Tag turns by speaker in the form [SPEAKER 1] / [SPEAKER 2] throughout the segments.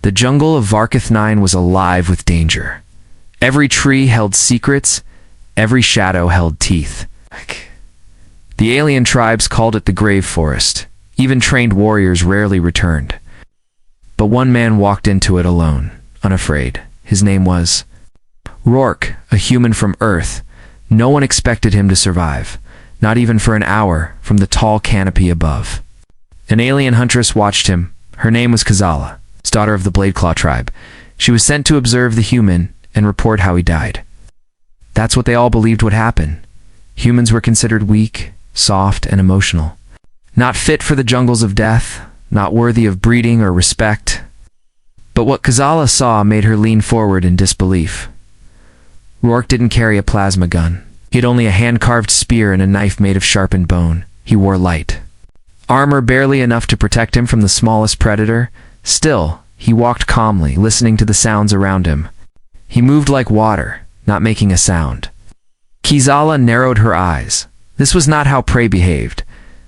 [SPEAKER 1] The jungle of Varketh 9 was alive with danger. Every tree held secrets, every shadow held teeth. The alien tribes called it the grave forest. Even trained warriors rarely returned. But one man walked into it alone, unafraid. His name was Rourke, a human from Earth. No one expected him to survive, not even for an hour, from the tall canopy above. An alien huntress watched him. Her name was Kazala, daughter of the Bladeclaw tribe. She was sent to observe the human and report how he died. That's what they all believed would happen. Humans were considered weak, soft, and emotional. Not fit for the jungles of death, not worthy of breeding or respect. But what Kazala saw made her lean forward in disbelief. Rourke didn't carry a plasma gun. He had only a hand-carved spear and a knife made of sharpened bone. He wore light armor, barely enough to protect him from the smallest predator. Still, he walked calmly, listening to the sounds around him. He moved like water, not making a sound. Kazala narrowed her eyes. This was not how prey behaved.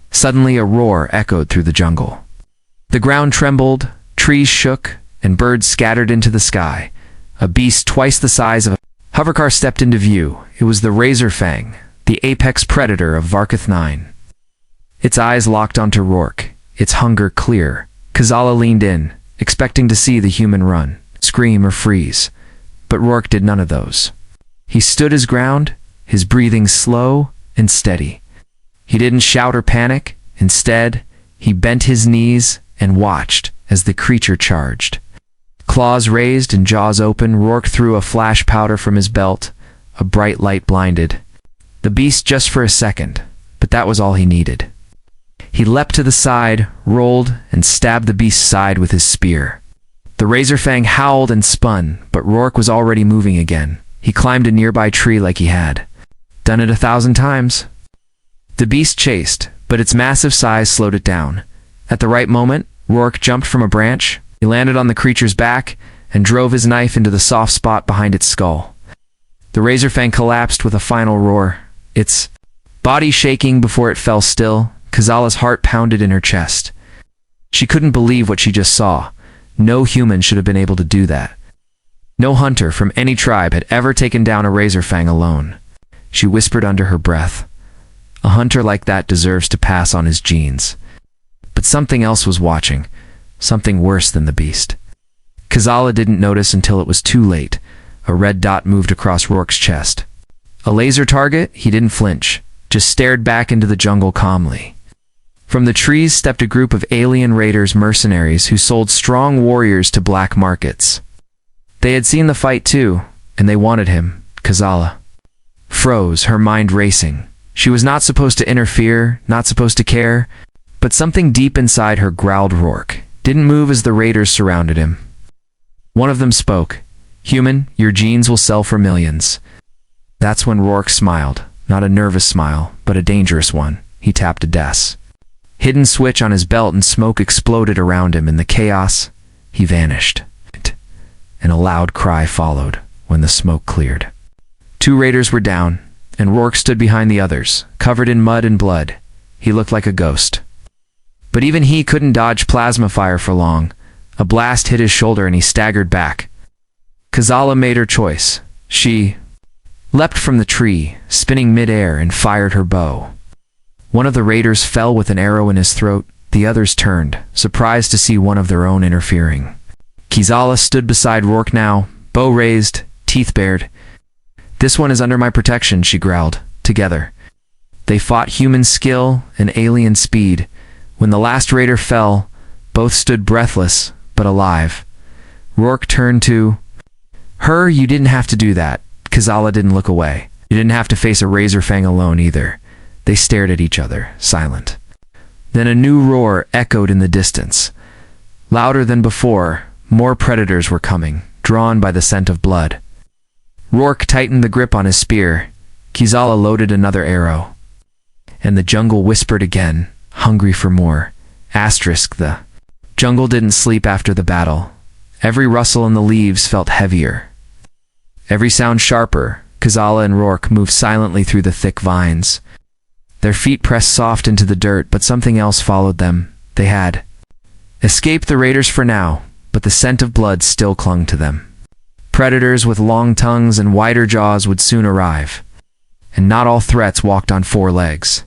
[SPEAKER 1] Suddenly a roar echoed through the jungle. The ground trembled, trees shook, and birds scattered into the sky. A beast twice the size of a hovercar stepped into view. It was the Razor Fang, the apex predator of Varketh 9. Its eyes locked onto Rourke, its hunger clear. Kazala leaned in, expecting to see the human run, scream, or freeze. But Rourke did none of those. He stood his ground, his breathing slow and steady. He didn't shout or panic. Instead, he bent his knees and watched as the creature charged. Claws raised and jaws open, Rourke threw a flash powder from his belt. A bright light blinded the beast just for a second, but that was all he needed. He leapt to the side, rolled, and stabbed the beast's side with his spear. The Razor Fang howled and spun, but Rourke was already moving again. He climbed a nearby tree like he had done it 1,000 times. The beast chased, but its massive size slowed it down. At the right moment, Rourke jumped from a branch. He landed on the creature's back and drove his knife into the soft spot behind its skull. The Razor Fang collapsed with a final roar, its body shaking before it fell still. Kazala's heart pounded in her chest. She couldn't believe what she just saw. No human should have been able to do that. No hunter from any tribe had ever taken down a Razor Fang alone. She whispered under her breath, "A hunter like that deserves to pass on his genes." But something else was watching, something worse than the beast. Kazala didn't notice until it was too late. A red dot moved across Rourke's chest. A laser target? He didn't flinch, just stared back into the jungle calmly. From the trees stepped a group of alien raiders, mercenaries who sold strong warriors to black markets. They had seen the fight too, and they wanted him. Kazala froze, her mind racing. She was not supposed to interfere, not supposed to care, but something deep inside her growled. Rourke didn't move as the raiders surrounded him. One of them spoke. "Human, your genes will sell for millions." That's when Rourke smiled, not a nervous smile, but a dangerous one. He tapped a desk. Hidden switch on his belt, and smoke exploded around him. In the chaos, he vanished. And a loud cry followed when the smoke cleared. 2 raiders were down, and Rourke stood behind the others, covered in mud and blood. He looked like a ghost. But even he couldn't dodge plasma fire for long. A blast hit his shoulder and he staggered back. Kazala made her choice. She leapt from the tree, spinning mid-air, and fired her bow. One of the raiders fell with an arrow in his throat. The others turned, surprised to see one of their own interfering. Kazala stood beside Rourke now, bow raised, teeth bared. "This one is under my protection," she growled. Together they fought human skill and alien speed. When the last raider fell, both stood breathless, but alive. Rourke turned to her. "You didn't have to do that." Kazala didn't look away. "You didn't have to face a Razor Fang alone either." They stared at each other, silent. Then a new roar echoed in the distance. Louder than before, more predators were coming, drawn by the scent of blood. Rourke tightened the grip on his spear. Kazala loaded another arrow. And the jungle whispered again, hungry for more. The jungle didn't sleep after the battle. Every rustle in the leaves felt heavier, every sound sharper. Kazala and Rourke moved silently through the thick vines. Their feet pressed soft into the dirt, but something else followed them. They had escaped the raiders for now, but the scent of blood still clung to them. Predators with long tongues and wider jaws would soon arrive. And not all threats walked on four legs.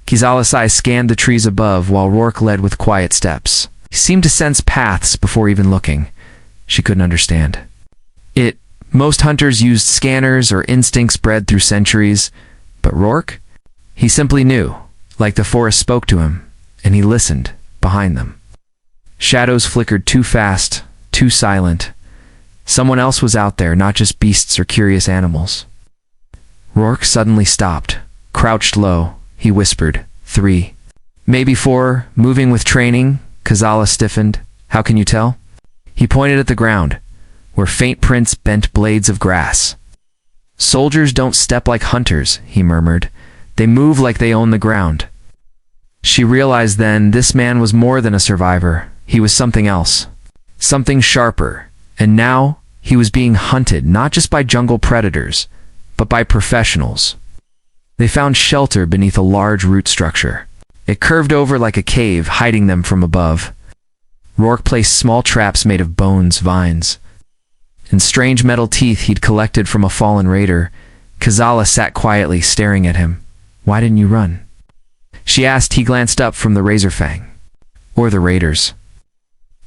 [SPEAKER 1] Kizala's eyes scanned the trees above while Rourke led with quiet steps. He seemed to sense paths before even looking. She couldn't understand. Most hunters used scanners or instincts bred through centuries, but Rourke? He simply knew, like the forest spoke to him, and he listened behind them. Shadows flickered too fast, too silent. Someone else was out there, not just beasts or curious animals. Rourke suddenly stopped, crouched low. He whispered, 3. Maybe 4, moving with training. Kizala stiffened. How can you tell? He pointed at the ground, where faint prints bent blades of grass. Soldiers don't step like hunters, he murmured. They move like they own the ground. She realized then this man was more than a survivor. He was something else. Something sharper. And now he was being hunted not just by jungle predators, but by professionals. They found shelter beneath a large root structure. It curved over like a cave, hiding them from above. Rourke placed small traps made of bones, vines, and strange metal teeth he'd collected from a fallen raider. Kizala sat quietly, staring at him. Why didn't you run? She asked. He glanced up from the razor fang. Or the raiders.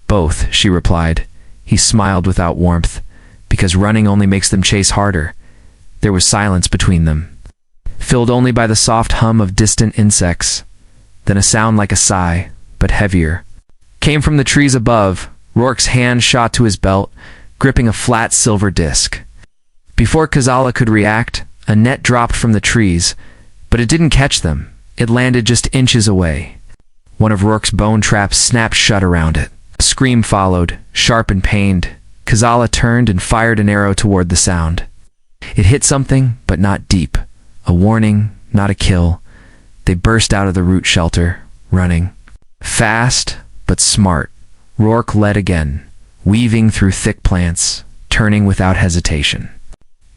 [SPEAKER 1] Both, she replied. He smiled without warmth, because running only makes them chase harder. There was silence between them, filled only by the soft hum of distant insects. Then a sound like a sigh, but heavier, came from the trees above. Rourke's hand shot to his belt, gripping a flat silver disc. Before Kizala could react, a net dropped from the trees, but it didn't catch them. It landed just inches away. One of Rourke's bone traps snapped shut around it. A scream followed, sharp and pained. Kizala turned and fired an arrow toward the sound. It hit something, but not deep. A warning, not a kill. They burst out of the root shelter, running. Fast, but smart. Rourke led again, weaving through thick plants, turning without hesitation.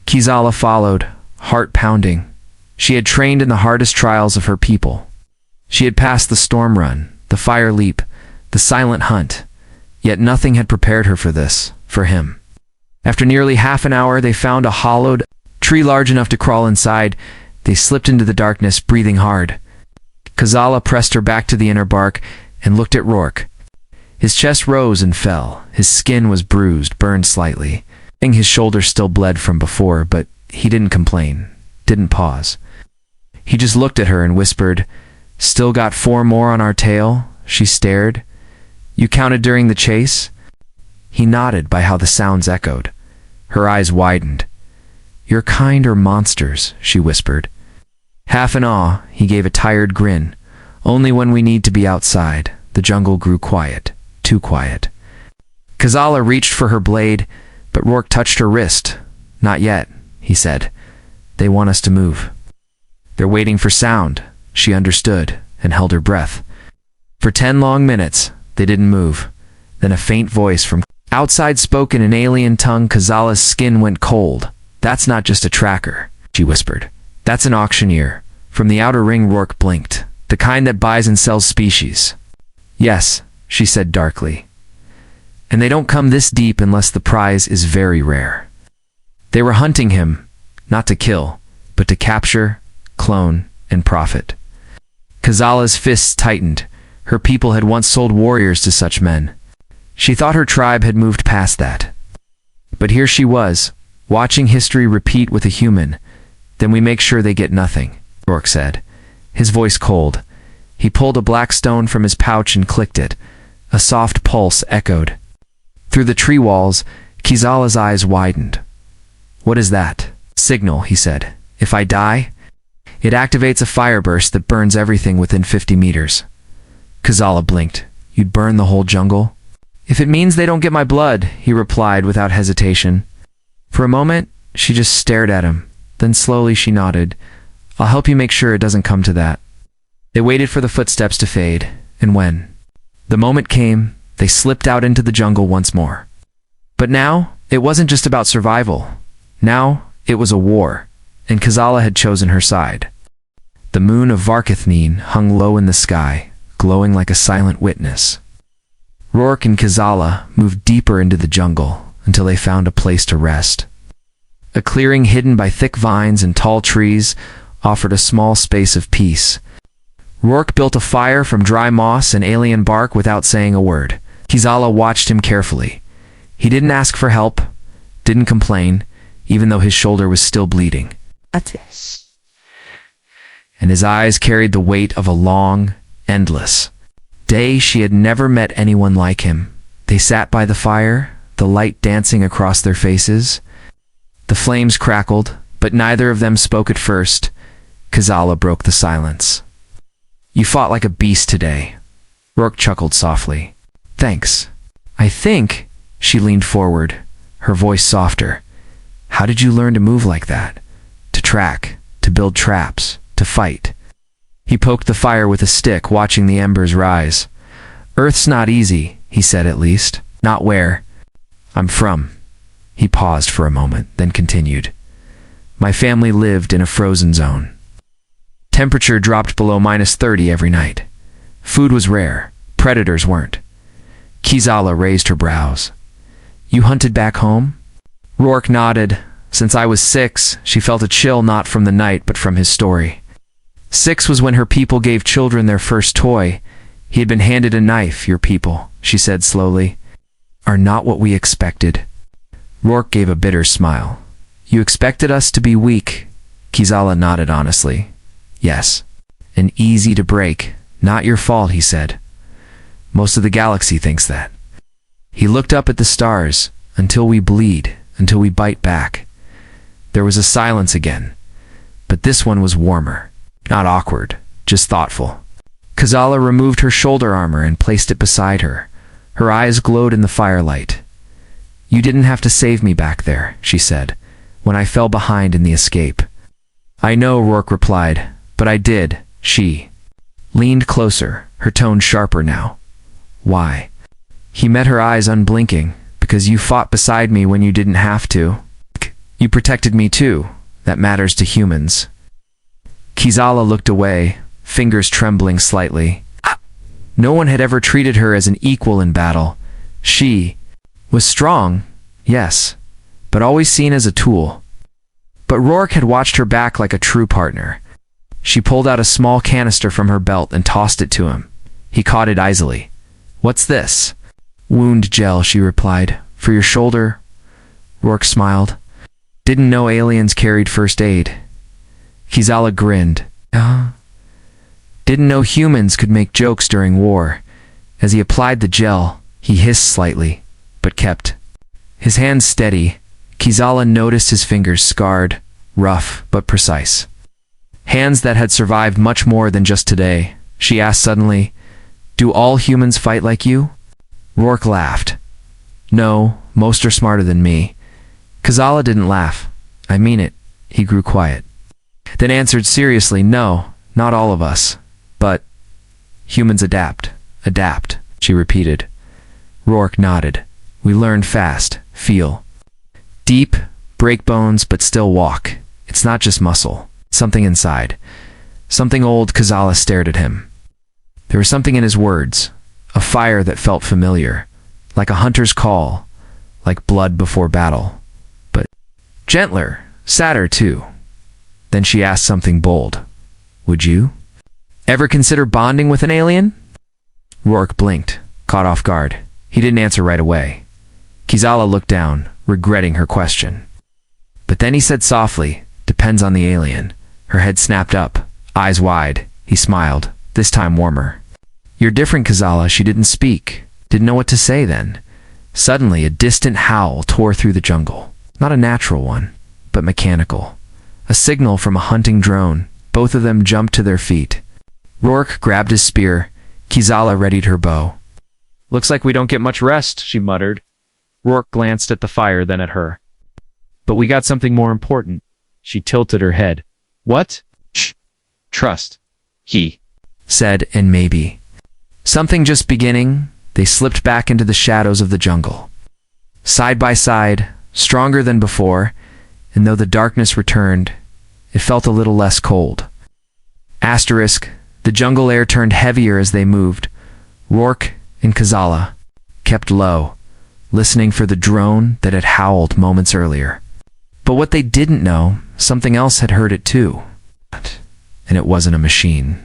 [SPEAKER 1] Kizala followed, heart pounding. She had trained in the hardest trials of her people. She had passed the storm run, the fire leap, the silent hunt. Yet nothing had prepared her for this, for him. After nearly half an hour, they found a hollowed tree large enough to crawl inside. They slipped into the darkness, breathing hard. Kizala pressed her back to the inner bark and looked at Rourke. His chest rose and fell. His skin was bruised, burned slightly. His shoulder still bled from before, but he didn't complain, didn't pause. He just looked at her and whispered, "Still got 4 more on our tail?" She stared. "You counted during the chase?" He nodded by how the sounds echoed. Her eyes widened. "Your kind are monsters," she whispered. Half in awe, he gave a tired grin. "Only when we need to be outside." The jungle grew quiet, too quiet. Kizala reached for her blade, but Rourke touched her wrist. "Not yet," he said. "They want us to move." "They're waiting for sound." She understood and held her breath. For 10 long minutes, they didn't move. Then a faint voice from outside spoke in an alien tongue. Kizala's skin went cold. "That's not just a tracker," she whispered. "That's an auctioneer." From the outer ring, Rourke blinked. "The kind that buys and sells species." "Yes," she said darkly. "And they don't come this deep unless the prize is very rare." They were hunting him, not to kill, but to capture, clone, and profit. Kizala's fists tightened. Her people had once sold warriors to such men. She thought her tribe had moved past that. But here she was, watching history repeat with a human. "Then we make sure they get nothing," Rourke said, his voice cold. He pulled a black stone from his pouch and clicked it. A soft pulse echoed. Through the tree walls, Kizala's eyes widened. "What is that?" "Signal," he said. "If I die, it activates a fire burst that burns everything within 50 meters. Kizala blinked. "You'd burn the whole jungle?" "If it means they don't get my blood," he replied without hesitation. For a moment, she just stared at him. Then slowly she nodded. "I'll help you make sure it doesn't come to that." They waited for the footsteps to fade, and when the moment came, they slipped out into the jungle once more. But now, it wasn't just about survival. Now, it was a war, and Kizala had chosen her side. The moon of Varkathneen hung low in the sky, glowing like a silent witness. Rourke and Kazala moved deeper into the jungle until they found a place to rest. A clearing hidden by thick vines and tall trees offered a small space of peace. Rourke built a fire from dry moss and alien bark without saying a word. Kazala watched him carefully. He didn't ask for help, didn't complain, even though his shoulder was still bleeding. And his eyes carried the weight of a long, endless day. She had never met anyone like him. They sat by the fire, the light dancing across their faces. The flames crackled, but neither of them spoke at first. Kazala broke the silence. "You fought like a beast today." Rourke chuckled softly. "Thanks. I think," she leaned forward, her voice softer. "How did you learn to move like that? To track, to build traps, to fight?" He poked the fire with a stick, watching the embers rise. "Earth's not easy," he said at least. "Not where I'm from." He paused for a moment, then continued. "My family lived in a frozen zone. Temperature dropped below -30 every night. Food was rare. Predators weren't." Kazala raised her brows. "You hunted back home?" Rourke nodded. "Since I was 6, she felt a chill not from the night but from his story. 6 was when her people gave children their first toy. He had been handed a knife. Your people," she said slowly, "are not what we expected." Rourke gave a bitter smile. "You expected us to be weak?" Kazala nodded honestly. "Yes. And easy to break. Not your fault," he said. "Most of the galaxy thinks that." He looked up at the stars. "Until we bleed, until we bite back." There was a silence again, but this one was warmer. Not awkward, just thoughtful. Kazala removed her shoulder armor and placed it beside her. Her eyes glowed in the firelight. "You didn't have to save me back there," she said, "when I fell behind in the escape." "I know," Rourke replied, "but I did." She leaned closer, her tone sharper now. "Why?" He met her eyes unblinking. "Because you fought beside me when you didn't have to. You protected me too. That matters to humans." Kazala looked away, fingers trembling slightly. No one had ever treated her as an equal in battle. She was strong, yes, but always seen as a tool. But Rourke had watched her back like a true partner. She pulled out a small canister from her belt and tossed it to him. He caught it easily. "What's this?" "Wound gel," she replied. "For your shoulder." Rourke smiled. "Didn't know aliens carried first aid." Kazala grinned. "Didn't know humans could make jokes during war." As he applied the gel, he hissed slightly, but kept his hands steady. Kazala noticed his fingers scarred, rough, but precise. Hands that had survived much more than just today. She asked suddenly, "Do all humans fight like you?" Rourke laughed. "No, most are smarter than me." Kazala didn't laugh. "I mean it." He grew quiet. Then answered seriously, "No, not all of us. But humans adapt. Adapt," she repeated. Rourke nodded. "We learn fast, feel deep, break bones, but still walk. It's not just muscle. Something inside. Something old." Kazala stared at him. There was something in his words, a fire that felt familiar, like a hunter's call, like blood before battle, but gentler, sadder too. Then she asked something bold. "Would you ever consider bonding with an alien?" Rourke blinked, caught off guard. He didn't answer right away. Kazala looked down, regretting her question. But then he said softly, "Depends on the alien." Her head snapped up, eyes wide. He smiled, this time warmer. "You're different, Kazala." She didn't speak, didn't know what to say then. Suddenly, a distant howl tore through the jungle. Not a natural one, but mechanical. A signal from a hunting drone. Both of them jumped to their feet. Rourke grabbed his spear. Kazala readied her bow. "Looks like we don't get much rest," she muttered. Rourke glanced at the fire, then at her. "But we got something more important." She tilted her head. "What?" "Shh. Trust," he said, "and maybe something just beginning." They slipped back into the shadows of the jungle. Side by side, stronger than before, and though the darkness returned, it felt a little less cold. Asterisk, the jungle air turned heavier as they moved. Rourke and Kazala kept low, listening for the drone that had howled moments earlier. But what they didn't know, something else had heard it too. And it wasn't a machine.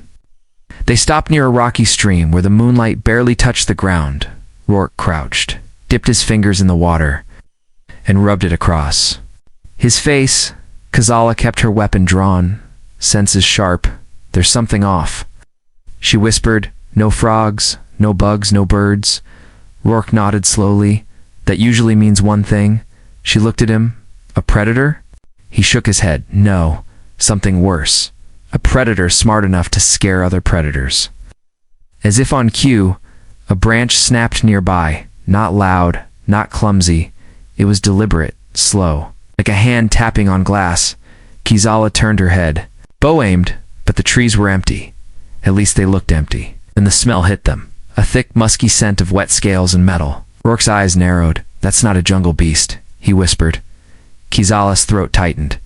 [SPEAKER 1] They stopped near a rocky stream where the moonlight barely touched the ground. Rourke crouched, dipped his fingers in the water, and rubbed it across. His face, Kazala kept her weapon drawn, senses sharp. There's something off. She whispered, "No frogs, no bugs, no birds." Rourke nodded slowly. That usually means one thing. She looked at him. A predator? He shook his head. No, something worse. A predator smart enough to scare other predators. As if on cue, a branch snapped nearby, not loud, not clumsy. It was deliberate, slow, like a hand tapping on glass. Kizala turned her head. Bow aimed, but the trees were empty. At least they looked empty. And the smell hit them. A thick, musky scent of wet scales and metal. Rourke's eyes narrowed. "That's not a jungle beast," he whispered. Kizala's throat tightened.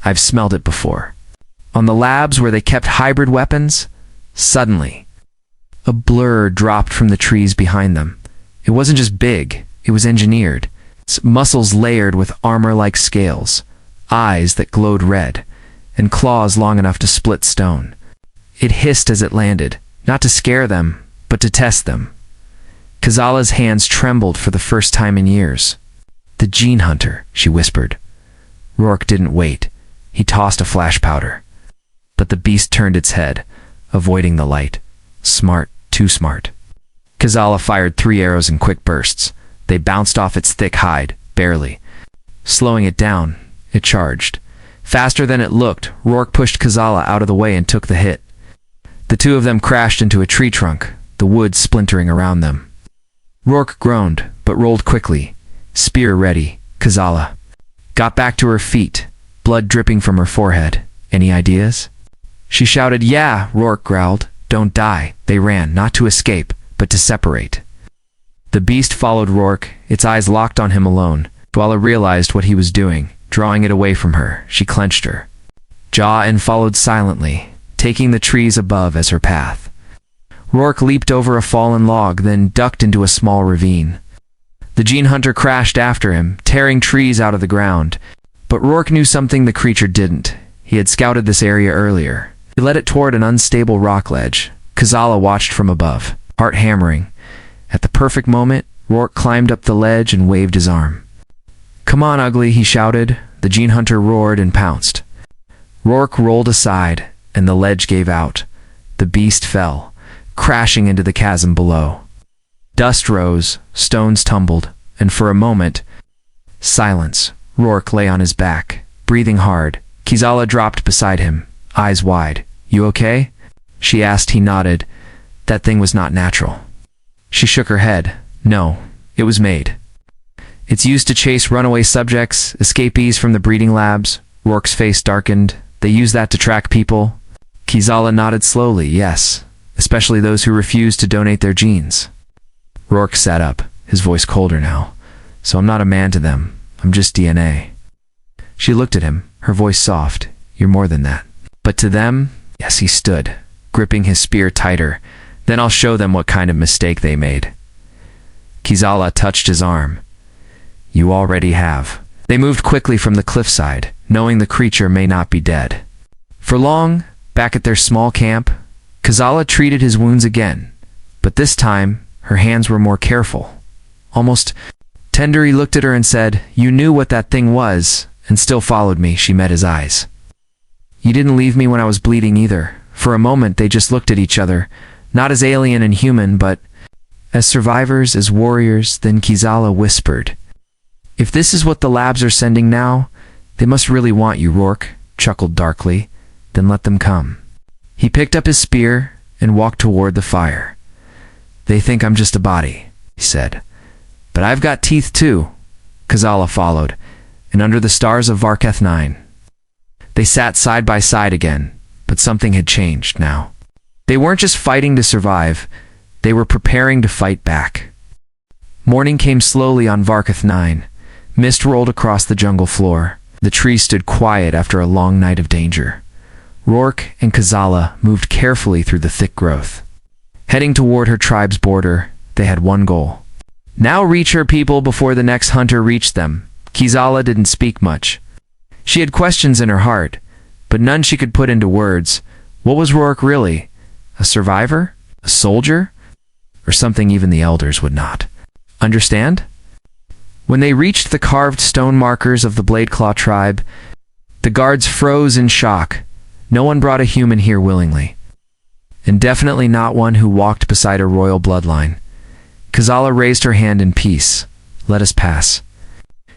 [SPEAKER 1] "I've smelled it before. On the labs where they kept hybrid weapons." Suddenly, a blur dropped from the trees behind them. It wasn't just big, it was engineered. Its muscles layered with armor-like scales, eyes that glowed red, and claws long enough to split stone. It hissed as it landed, not to scare them, but to test them. Kazala's hands trembled for the first time in years. "The gene hunter," she whispered. Rourke didn't wait. He tossed a flash powder. But the beast turned its head, avoiding the light. Smart, too smart. Kazala fired 3 arrows in quick bursts. They bounced off its thick hide, barely. Slowing it down, it charged. Faster than it looked, Rourke pushed Kazala out of the way and took the hit. The two of them crashed into a tree trunk, the wood splintering around them. Rourke groaned, but rolled quickly, spear ready. Kazala got back to her feet, blood dripping from her forehead. "Any ideas?" She shouted. "Yeah," Rourke growled. "Don't die." They ran, not to escape, but to separate. The beast followed Rourke, its eyes locked on him alone. Dwala realized what he was doing, drawing it away from her. She clenched her jaw and followed silently, taking the trees above as her path. Rourke leaped over a fallen log, then ducked into a small ravine. The gene hunter crashed after him, tearing trees out of the ground. But Rourke knew something the creature didn't. He had scouted this area earlier. He led it toward an unstable rock ledge. Kazala watched from above, heart hammering. At the perfect moment, Rourke climbed up the ledge and waved his arm. "Come on, ugly," he shouted. The gene hunter roared and pounced. Rourke rolled aside, and the ledge gave out. The beast fell, crashing into the chasm below. Dust rose, stones tumbled, and for a moment, silence. Rourke lay on his back, breathing hard. Kizala dropped beside him, eyes wide. "You okay?" she asked. He nodded. That thing was not natural. She shook her head. "No, it was made. It's used to chase runaway subjects, escapees from the breeding labs." Rourke's face darkened. "They use that to track people?" Kizala nodded slowly. "Yes, especially those who refuse to donate their genes." Rourke sat up, his voice colder now. "So I'm not a man to them. I'm just DNA." She looked at him, her voice soft. "You're more than that." "But to them?" Yes, he stood, gripping his spear tighter. "Then I'll show them what kind of mistake they made." Kizala touched his arm. "You already have." They moved quickly from the cliffside, knowing the creature may not be dead. For long, back at their small camp, Kazala treated his wounds again, but this time, her hands were more careful. Almost tender. He looked at her and said, "You knew what that thing was, and still followed me." She met his eyes. "You didn't leave me when I was bleeding either." For a moment, they just looked at each other, not as alien and human, but as survivors, as warriors. Then Kizala whispered, "If this is what the labs are sending now, they must really want you." Rourke chuckled darkly. "Then let them come." He picked up his spear and walked toward the fire. "They think I'm just a body," he said. "But I've got teeth too." Kazala followed, and under the stars of Varketh 9. They sat side by side again, but something had changed now. They weren't just fighting to survive, they were preparing to fight back. Morning came slowly on Varketh 9. Mist rolled across the jungle floor. The trees stood quiet after a long night of danger. Rourke and Kazala moved carefully through the thick growth. Heading toward her tribe's border, they had one goal: Now reach her people before the next hunter reached them. Kizala didn't speak much. She had questions in her heart, but none she could put into words. What was Rourke really? A survivor? A soldier? Or something even the elders would not understand? When they reached the carved stone markers of the Bladeclaw tribe, the guards froze in shock. No one brought a human here willingly, and definitely not one who walked beside a royal bloodline. Kizala raised her hand in peace. Let us pass.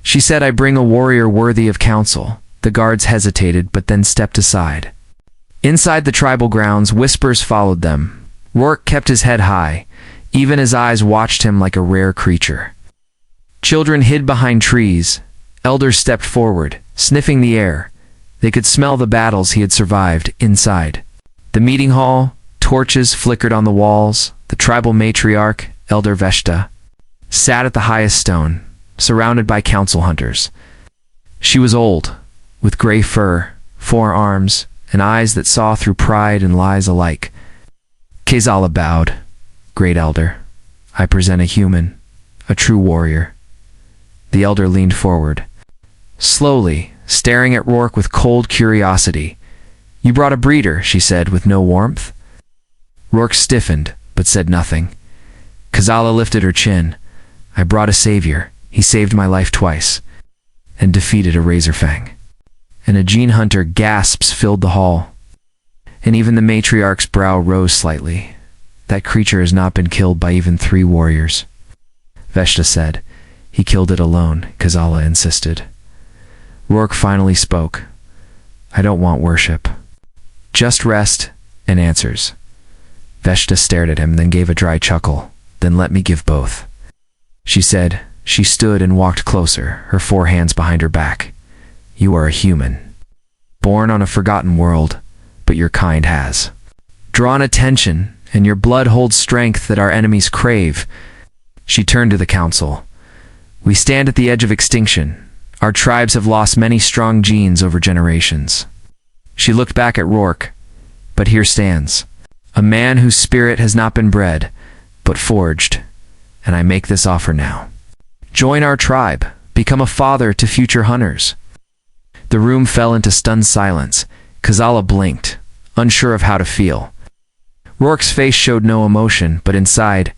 [SPEAKER 1] She said, I bring a warrior worthy of counsel. The guards hesitated, but then stepped aside. Inside the tribal grounds, whispers followed them. Rourke kept his head high. Even his eyes watched him like a rare creature. Children hid behind trees. Elders stepped forward, sniffing the air. They could smell the battles he had survived inside. The meeting hall, torches flickered on the walls. The tribal matriarch, Elder Veshta, sat at the highest stone, surrounded by council hunters. She was old, with gray fur, 4 arms, and eyes that saw through pride and lies alike. Kizala bowed. Great Elder, I present a human, a true warrior. The elder leaned forward, slowly, staring at Rourke with cold curiosity. You brought a breeder, she said, with no warmth. Rourke stiffened, but said nothing. Kizala lifted her chin. I brought a savior. He saved my life twice, and defeated a Razorfang. And a gene hunter gasps filled the hall, and even the matriarch's brow rose slightly. That creature has not been killed by even 3 warriors. Veshta said. He killed it alone, Kizala insisted. Rourke finally spoke. I don't want worship. Just rest and answers. Veshta stared at him, then gave a dry chuckle. Then let me give both. She said. She stood and walked closer, her 4 hands behind her back. You are a human. Born on a forgotten world, but your kind has drawn attention, and your blood holds strength that our enemies crave. She turned to the council. We stand at the edge of extinction. Our tribes have lost many strong genes over generations. She looked back at Rourke. But here stands a man whose spirit has not been bred, but forged. And I make this offer now. Join our tribe. Become a father to future hunters. The room fell into stunned silence. Kizala blinked, unsure of how to feel. Rourke's face showed no emotion, but inside,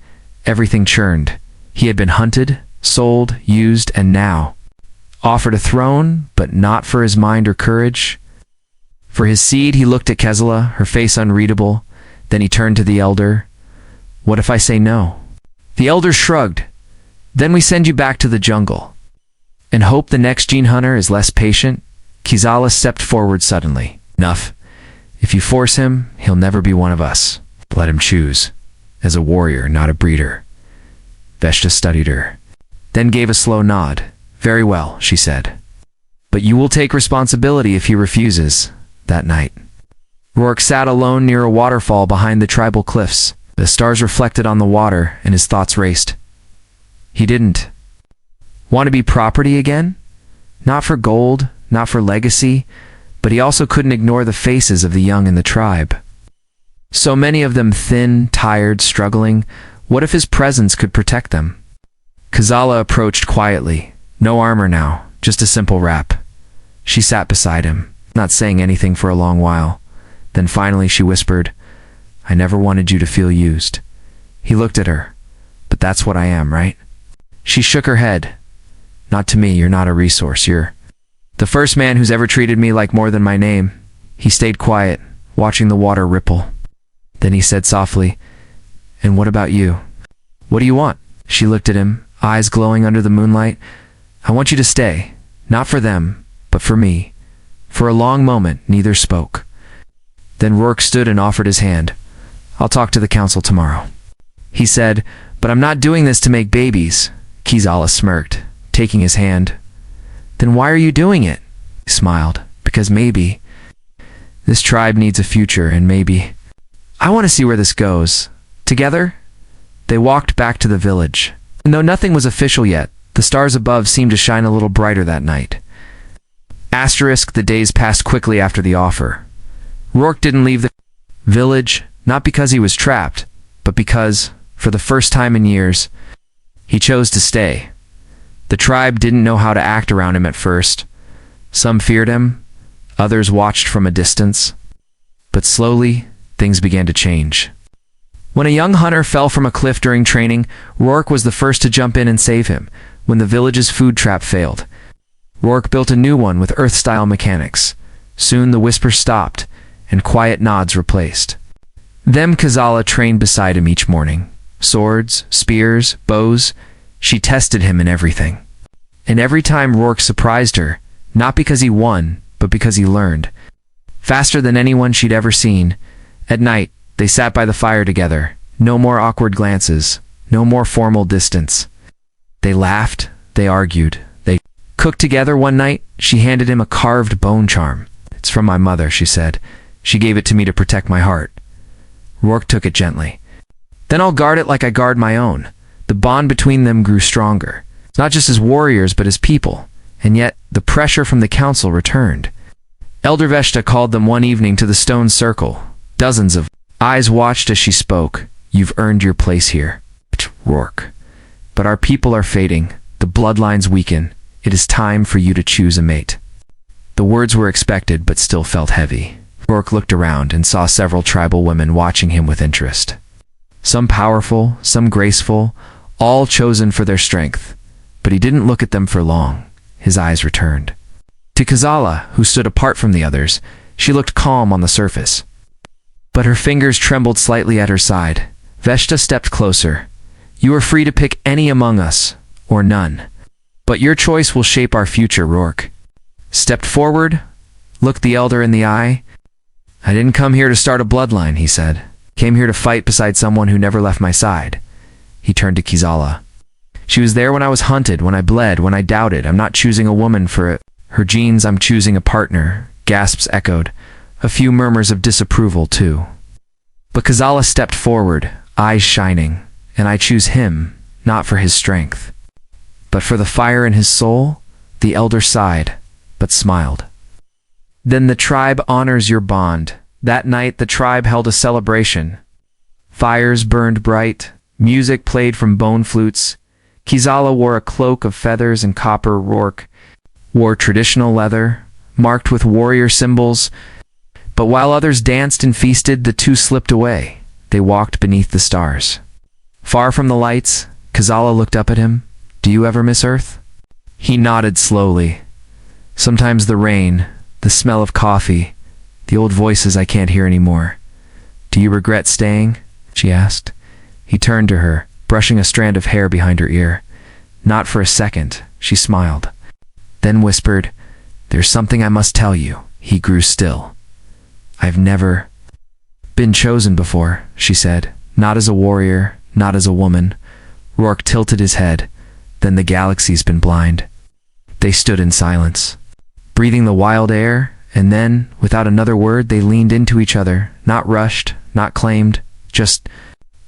[SPEAKER 1] everything churned. He had been hunted, sold, used, and now offered a throne, but not for his mind or courage. For his seed, he looked at Kizala, her face unreadable. Then he turned to the elder. What if I say no? The elder shrugged. Then we send you back to the jungle, and hope the next gene hunter is less patient. Kizala stepped forward suddenly. Enough. If you force him, he'll never be one of us. Let him choose. As a warrior, not a breeder. Veshta studied her, then gave a slow nod. Very well, she said. But you will take responsibility if he refuses. That night, Rourke sat alone near a waterfall behind the tribal cliffs. The stars reflected on the water, and his thoughts raced. He didn't want to be property again? Not for gold, not for legacy, but he also couldn't ignore the faces of the young in the tribe. So many of them thin, tired, struggling. What if his presence could protect them? Kizala approached quietly. No armor now, just a simple wrap. She sat beside him, not saying anything for a long while. Then finally she whispered, I never wanted you to feel used. He looked at her. But that's what I am, right? She shook her head. Not to me, you're not a resource. You're the first man who's ever treated me like more than my name. He stayed quiet, watching the water ripple. Then he said softly, And what about you? What do you want? She looked at him, eyes glowing under the moonlight. I want you to stay. Not for them, but for me. For a long moment, neither spoke. Then Rourke stood and offered his hand. I'll talk to the council tomorrow. He said, But I'm not doing this to make babies. Kizala smirked, taking his hand. Then why are you doing it? He smiled. Because maybe this tribe needs a future, and maybe I want to see where this goes. Together, they walked back to the village. And though nothing was official yet, the stars above seemed to shine a little brighter that night. Asterisk, the days passed quickly after the offer. Rourke didn't leave the village, not because he was trapped, but because, for the first time in years, He chose to stay. The tribe didn't know how to act around him at first. Some feared him, others watched from a distance. But slowly, things began to change. When a young hunter fell from a cliff during training, Rourke was the first to jump in and save him. When the village's food trap failed, Rourke built a new one with Earth-style mechanics. Soon the whispers stopped, and quiet nods replaced. Then Kazala trained beside him each morning. Swords, spears, bows, she tested him in everything. And every time Rourke surprised her, not because he won, but because he learned. Faster than anyone she'd ever seen. At night, they sat by the fire together. No more awkward glances, no more formal distance. They laughed, they argued, they cooked together. One night, she handed him a carved bone charm. "It's from my mother," she said. "She gave it to me to protect my heart." Rourke took it gently. "Then I'll guard it like I guard my own." The bond between them grew stronger, not just as warriors but as people. And yet, the pressure from the council returned. Elder Veshta called them one evening to the stone circle. Dozens of eyes watched as she spoke. "You've earned your place here, Rourke. But our people are fading. The bloodlines weaken. It is time for you to choose a mate." The words were expected but still felt heavy. Rourke looked around and saw several tribal women watching him with interest. Some powerful, some graceful, all chosen for their strength. But he didn't look at them for long. His eyes returned. To Kazala, who stood apart from the others, she looked calm on the surface. But her fingers trembled slightly at her side. Veshta stepped closer. "You are free to pick any among us, or none. But your choice will shape our future," Rourke stepped forward, looked the elder in the eye. "I didn't come here to start a bloodline," he said. "Came here to fight beside someone who never left my side." He turned to Kizala. "She was there when I was hunted, when I bled, when I doubted. I'm not choosing a woman for her genes, I'm choosing a partner." Gasps echoed. A few murmurs of disapproval, too. But Kazala stepped forward, eyes shining. "And I choose him, not for his strength, but for the fire in his soul." The elder sighed, but smiled. "Then the tribe honors your bond." That night the tribe held a celebration. Fires burned bright, music played from bone flutes. Kizala wore a cloak of feathers and copper. Rourke wore traditional leather, marked with warrior symbols. But while others danced and feasted, the two slipped away. They walked beneath the stars. Far from the lights, Kazala looked up at him. "Do you ever miss Earth?" He nodded slowly. "Sometimes the rain, the smell of coffee, the old voices I can't hear anymore." "Do you regret staying?" she asked. He turned to her, brushing a strand of hair behind her ear. "Not for a second," she smiled. Then whispered, "There's something I must tell you." He grew still. "I've never been chosen before," she said. "Not as a warrior, not as a woman." Rourke tilted his head. "Then the galaxy's been blind." They stood in silence, breathing the wild air, and then, without another word, they leaned into each other, not rushed, not claimed, just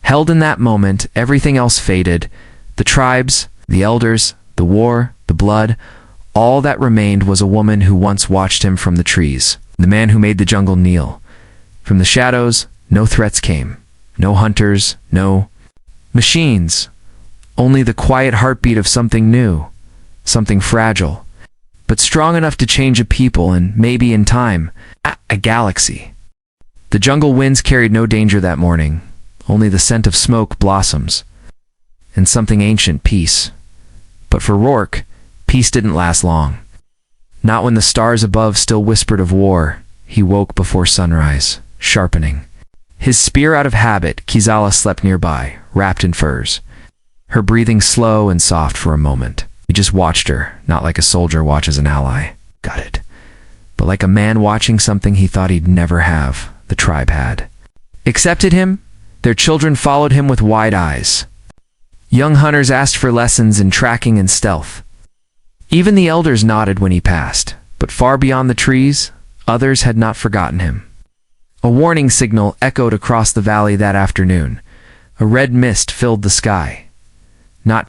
[SPEAKER 1] held in that moment. Everything else faded. The tribes, the elders, the war, the blood. All that remained was a woman who once watched him from the trees, the man who made the jungle kneel. From the shadows, no threats came. No hunters, no machines. Only the quiet heartbeat of something new, something fragile, but strong enough to change a people and, maybe in time, a galaxy. The jungle winds carried no danger that morning, only the scent of smoke, blossoms, and something ancient, peace. But for Rourke, peace didn't last long. Not when the stars above still whispered of war. He woke before sunrise, sharpening his spear out of habit. Kizala slept nearby, wrapped in furs, her breathing slow and soft for a moment. He just watched her, not like a soldier watches an ally. Got it. But like a man watching something he thought he'd never have. The tribe had accepted him. Their children followed him with wide eyes. Young hunters asked for lessons in tracking and stealth. Even the elders nodded when he passed, but far beyond the trees, others had not forgotten him. A warning signal echoed across the valley that afternoon. A red mist filled the sky. Not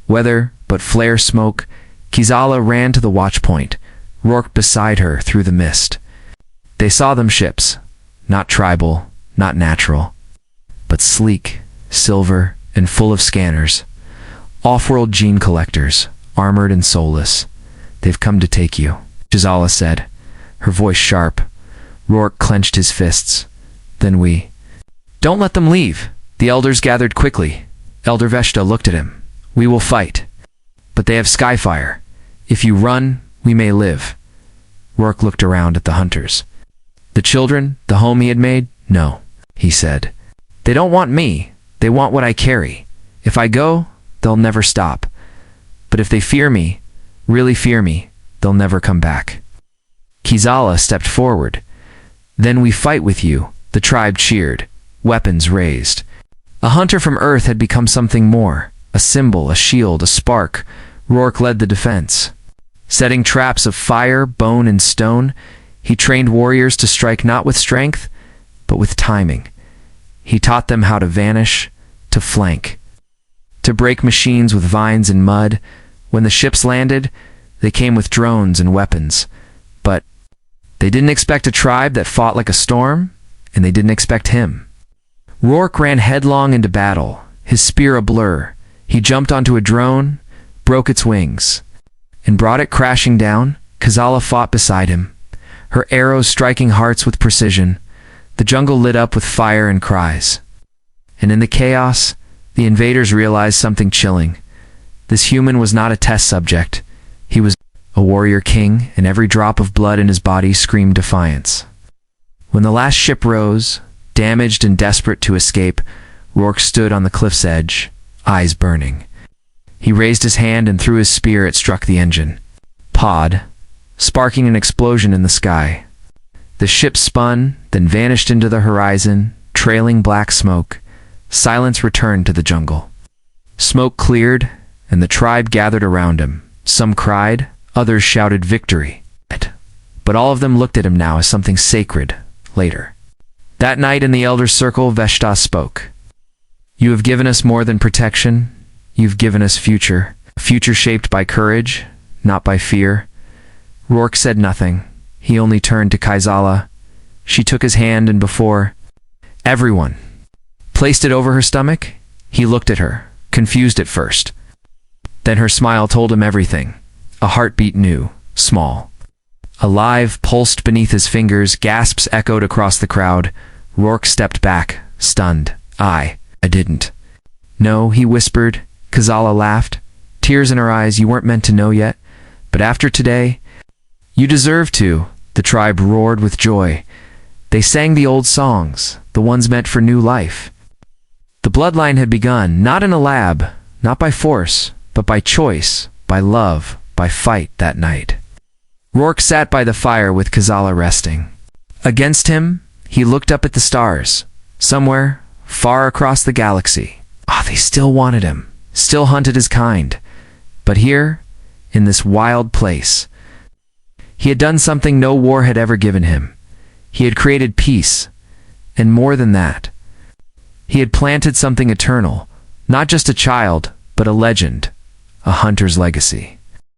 [SPEAKER 1] weather, but flare smoke. Kizala ran to the watch point, Rourke beside her through the mist. They saw them ships, not tribal, not natural, but sleek, silver, and full of scanners. Off-world gene collectors, armored and soulless. They've come to take you, Jazala said, her voice sharp. Rourke clenched his fists. Then we... Don't let them leave. The elders gathered quickly. Elder Veshta looked at him. We will fight. But they have skyfire. If you run, we may live. Rourke looked around at the hunters. The children, the home he had made? No, he said. They don't want me. They want what I carry. If I go, they'll never stop. But if they fear me, really fear me, they'll never come back. Kizala stepped forward. Then we fight with you, the tribe cheered, weapons raised. A hunter from Earth had become something more, a symbol, a shield, a spark. Rourke led the defense. Setting traps of fire, bone, and stone, he trained warriors to strike not with strength, but with timing. He taught them how to vanish, to flank, to break machines with vines and mud. When the ships landed, they came with drones and weapons. But they didn't expect a tribe that fought like a storm, and they didn't expect him. Rourke ran headlong into battle, his spear a blur. He jumped onto a drone, broke its wings, and brought it crashing down. Kizala fought beside him, her arrows striking hearts with precision. The jungle lit up with fire and cries. And in the chaos, the invaders realized something chilling. This human was not a test subject. He was a warrior king, and every drop of blood in his body screamed defiance. When the last ship rose, damaged and desperate to escape, Rourke stood on the cliff's edge, eyes burning. He raised his hand and threw his spear. It struck the engine pod, sparking an explosion in the sky. The ship spun, then vanished into the horizon, trailing black smoke. Silence returned to the jungle. Smoke cleared, and the tribe gathered around him. Some cried, others shouted victory. But all of them looked at him now as something sacred. Later that night in the Elder's Circle, Veshta spoke. You have given us more than protection. You've given us future. A future shaped by courage, not by fear. Rourke said nothing. He only turned to Kizala. She took his hand and before everyone placed it over her stomach. He looked at her, confused at first. Then her smile told him everything. A heartbeat new, small, alive, pulsed beneath his fingers. Gasps echoed across the crowd. Rourke stepped back, stunned. I didn't. No, he whispered. Kizala laughed, tears in her eyes. You weren't meant to know yet, but after today, you deserve to. The tribe roared with joy. They sang the old songs, the ones meant for new life. The bloodline had begun, not in a lab, not by force, but by choice, by love, by fight that night. Rourke sat by the fire with Kizala resting. Against him, he looked up at the stars. Somewhere, far across the galaxy. They still wanted him, still hunted his kind. But here, in this wild place, he had done something no war had ever given him. He had created peace, and more than that, he had planted something eternal, not just a child, but a legend, a hunter's legacy.